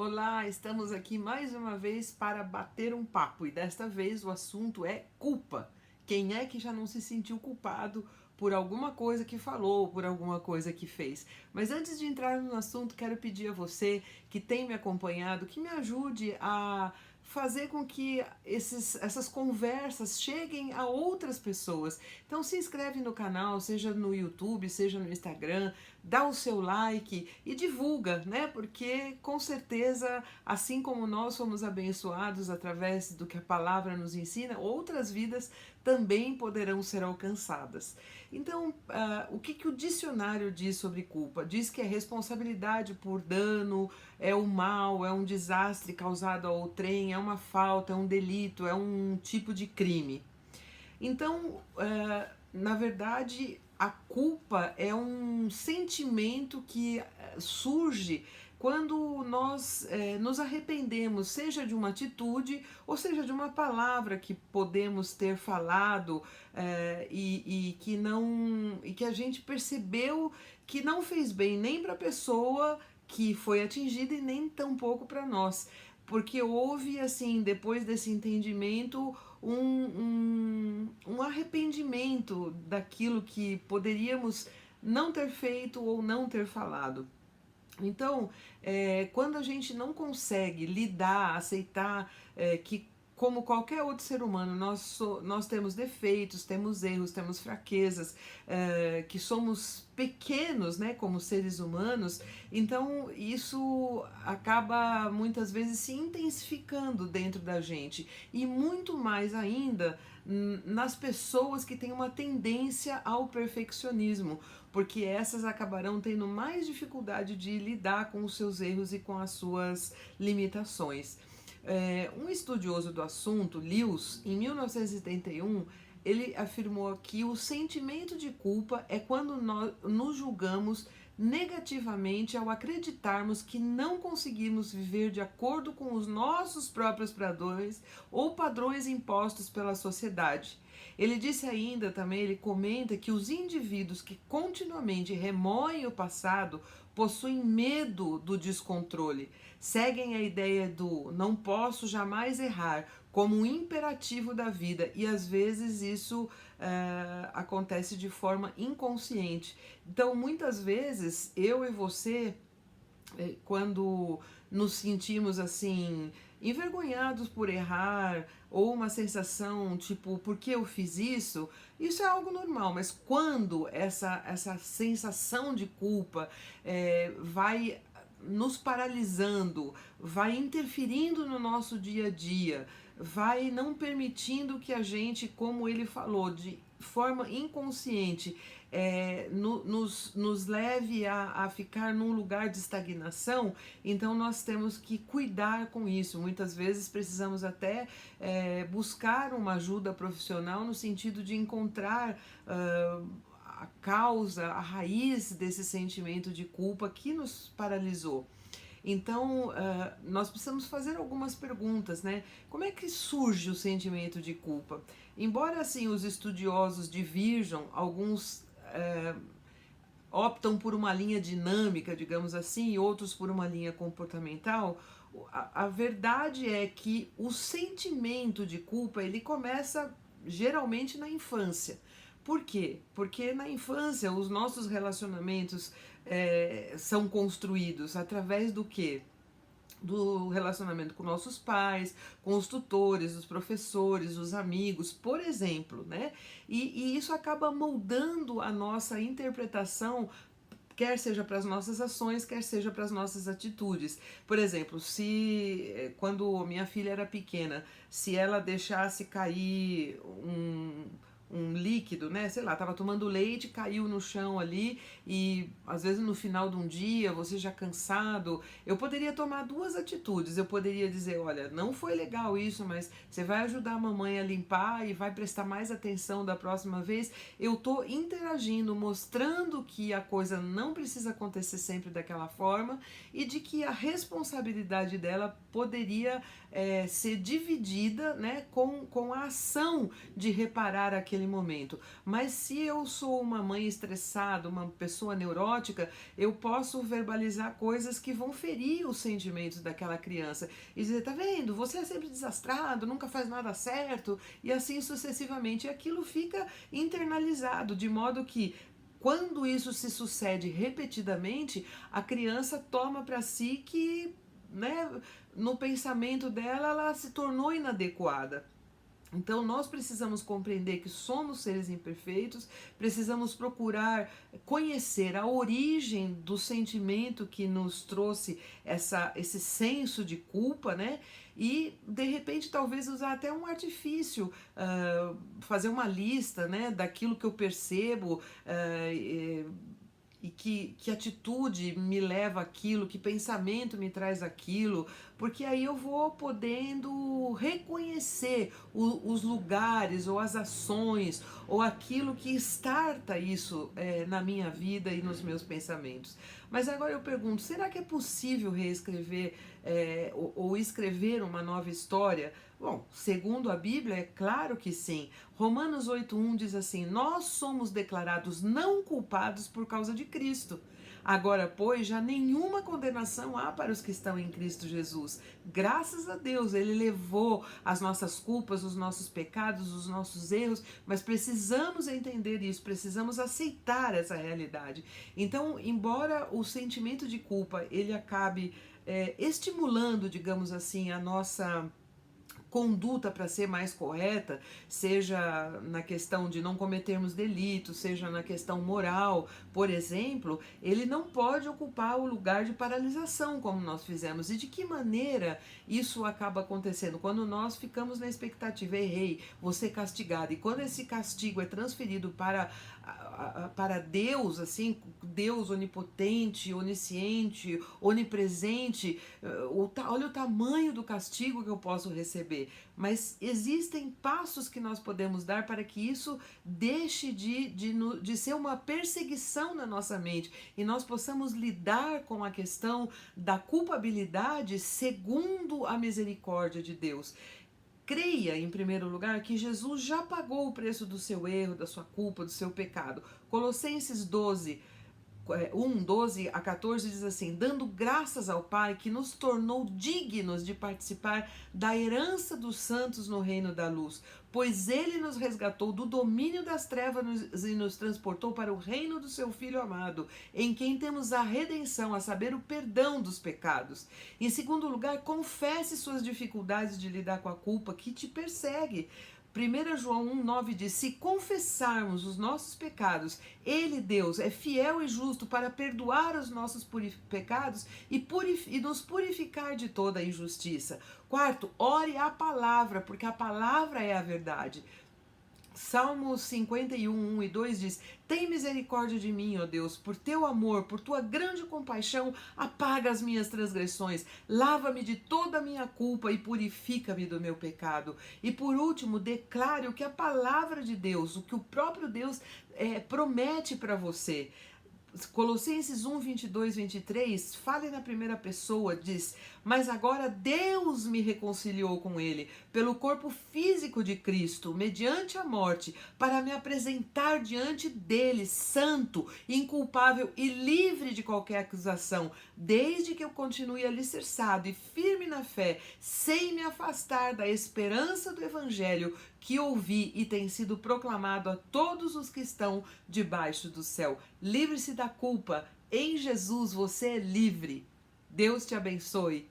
Olá, estamos aqui mais uma vez para bater um papo e desta vez o assunto é culpa. Quem é que já não se sentiu culpado por alguma coisa que falou, por alguma coisa que fez? Mas antes de entrar no assunto, quero pedir a você que tem me acompanhado que me ajude a fazer com que essas conversas cheguem a outras pessoas. Então se inscreve no canal, seja no YouTube, seja no Instagram, dá o seu like e divulga, né? Porque com certeza, assim como nós fomos abençoados através do que a palavra nos ensina, outras vidas também poderão ser alcançadas. Então, o que o dicionário diz sobre culpa? Diz que é responsabilidade por dano, é o mal, é um desastre causado ao outrem, é uma falta, é um delito, é um tipo de crime. Então, na verdade, a culpa é um sentimento que surge quando nós nos arrependemos, seja de uma atitude ou seja de uma palavra que podemos ter falado e que não e que a gente percebeu que não fez bem nem para a pessoa que foi atingida e nem tampouco para nós, porque houve assim depois desse entendimento um arrependimento daquilo que poderíamos não ter feito ou não ter falado. Então, quando a gente não consegue lidar, aceitar que, como qualquer outro ser humano, nós temos defeitos, temos erros, temos fraquezas, que somos pequenos, né, como seres humanos, então isso acaba muitas vezes se intensificando dentro da gente e muito mais ainda nas pessoas que têm uma tendência ao perfeccionismo, porque essas acabarão tendo mais dificuldade de lidar com os seus erros e com as suas limitações. Um estudioso do assunto, Lewis, em 1971, ele afirmou que o sentimento de culpa é quando nós nos julgamos negativamente ao acreditarmos que não conseguimos viver de acordo com os nossos próprios padrões ou padrões impostos pela sociedade. Ele disse ainda também, ele comenta que os indivíduos que continuamente remoem o passado possuem medo do descontrole, seguem a ideia do não posso jamais errar como um imperativo da vida e às vezes isso acontece de forma inconsciente. Então muitas vezes eu e você, quando nos sentimos assim envergonhados por errar ou uma sensação tipo por que eu fiz isso, isso é algo normal, mas quando essa sensação de culpa vai nos paralisando, vai interferindo no nosso dia a dia, vai não permitindo que a gente, como ele falou, de forma inconsciente, nos leve a ficar num lugar de estagnação, então nós temos que cuidar com isso. Muitas vezes precisamos até buscar uma ajuda profissional no sentido de encontrar a causa, a raiz desse sentimento de culpa que nos paralisou. Então, nós precisamos fazer algumas perguntas, né? Como é que surge o sentimento de culpa? Embora, assim, os estudiosos divirjam, alguns optam por uma linha dinâmica, digamos assim, e outros por uma linha comportamental, a verdade é que o sentimento de culpa, ele começa geralmente na infância. Por quê? Porque na infância os nossos relacionamentos são construídos através do quê? Do relacionamento com nossos pais, com os tutores, os professores, os amigos, por exemplo, né? E isso acaba moldando a nossa interpretação, quer seja para as nossas ações, quer seja para as nossas atitudes. Por exemplo, se quando minha filha era pequena, se ela deixasse cair um líquido, né? Sei lá, tava tomando leite, caiu no chão ali e às vezes no final de um dia, você já cansado, eu poderia tomar duas atitudes. Eu poderia dizer, olha, não foi legal isso, mas você vai ajudar a mamãe a limpar e vai prestar mais atenção da próxima vez. Eu tô interagindo, mostrando que a coisa não precisa acontecer sempre daquela forma e de que a responsabilidade dela poderia ser dividida, né, com a ação de reparar aquele naquele momento. Mas se eu sou uma mãe estressada, uma pessoa neurótica, eu posso verbalizar coisas que vão ferir os sentimentos daquela criança e dizer, tá vendo, você é sempre desastrado, nunca faz nada certo, e assim sucessivamente. E aquilo fica internalizado, de modo que quando isso se sucede repetidamente, a criança toma para si que, né, no pensamento dela, ela se tornou inadequada. Então nós precisamos compreender que somos seres imperfeitos, precisamos procurar conhecer a origem do sentimento que nos trouxe esse senso de culpa, né? E de repente talvez usar até um artifício, fazer uma lista, né, daquilo que eu percebo, e que atitude me leva àquilo, que pensamento me traz aquilo, porque aí eu vou podendo reconhecer os lugares ou as ações ou aquilo que starta isso na minha vida e nos meus pensamentos. Mas agora eu pergunto, será que é possível reescrever ou escrever uma nova história? Bom, segundo a Bíblia, é claro que sim. Romanos 8:1 diz assim: nós somos declarados não culpados por causa de Cristo. Agora, pois, já nenhuma condenação há para os que estão em Cristo Jesus. Graças a Deus, Ele levou as nossas culpas, os nossos pecados, os nossos erros, mas precisamos entender isso, precisamos aceitar essa realidade. Então, embora o sentimento de culpa, ele acabe estimulando, digamos assim, a nossa conduta para ser mais correta, seja na questão de não cometermos delitos, seja na questão moral, por exemplo, ele não pode ocupar o lugar de paralisação como nós fizemos. E de que maneira isso acaba acontecendo? Quando nós ficamos na expectativa, errei, vou ser castigado, e quando esse castigo é transferido para Deus, assim, Deus onipotente, onisciente, onipresente, olha o tamanho do castigo que eu posso receber. Mas existem passos que nós podemos dar para que isso deixe de ser uma perseguição na nossa mente e nós possamos lidar com a questão da culpabilidade segundo a misericórdia de Deus. Creia, em primeiro lugar, que Jesus já pagou o preço do seu erro, da sua culpa, do seu pecado. Colossenses 12 diz assim: dando graças ao Pai que nos tornou dignos de participar da herança dos santos no reino da luz, pois Ele nos resgatou do domínio das trevas e nos transportou para o reino do seu Filho amado, em quem temos a redenção, a saber, o perdão dos pecados. Em segundo lugar, confesse suas dificuldades de lidar com a culpa que te persegue. 1 João 1,9 diz: se confessarmos os nossos pecados, Ele, Deus, é fiel e justo para perdoar os nossos pecados e nos purificar de toda a injustiça. Quarto, ore a palavra, porque a palavra é a verdade. Salmos 51, 1 e 2 diz: tem misericórdia de mim, ó Deus, por teu amor, por tua grande compaixão, apaga as minhas transgressões, lava-me de toda a minha culpa e purifica-me do meu pecado. E por último, declare o que a palavra de Deus, o que o próprio Deus promete para você. Colossenses 1, 22, 23, fale na primeira pessoa, diz: mas agora Deus me reconciliou com Ele, pelo corpo físico de Cristo, mediante a morte, para me apresentar diante dEle, santo, inculpável e livre de qualquer acusação, desde que eu continue alicerçado e firme na fé, sem me afastar da esperança do Evangelho que ouvi e tem sido proclamado a todos os que estão debaixo do céu. Livre-se da culpa. Em Jesus você é livre. Deus te abençoe.